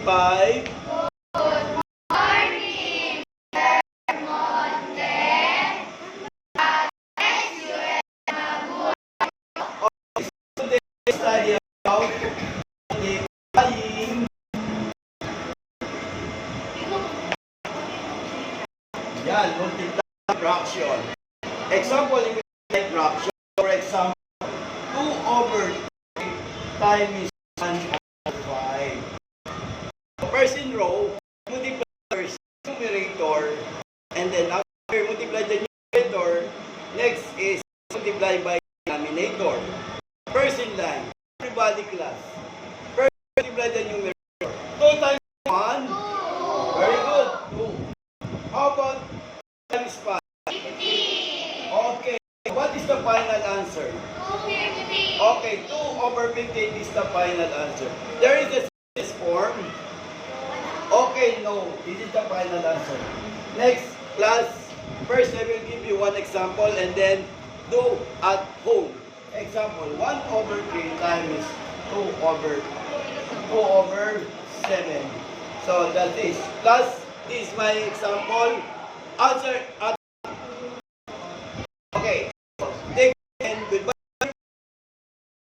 25. Study about multiplying. Yan, multiplying fraction. Example, in fraction, for example, 2 over 3 times 1 over 5. First in row, multiply first numerator, and then after multiply the numerator, next is multiply by denominator. First in line, everybody class. First multiply the numerator. 2 times 1. Very good. 2. How about times 5? 15. Okay. What is the final answer? 250. Okay, 2 over 15 is the final answer. There is a simplest form. Okay, no. This is the final answer. Next class, first I will give you one example and then do at home. Example, 1 over 3 times 2 over 7. So that is, plus, this is my example. Answer at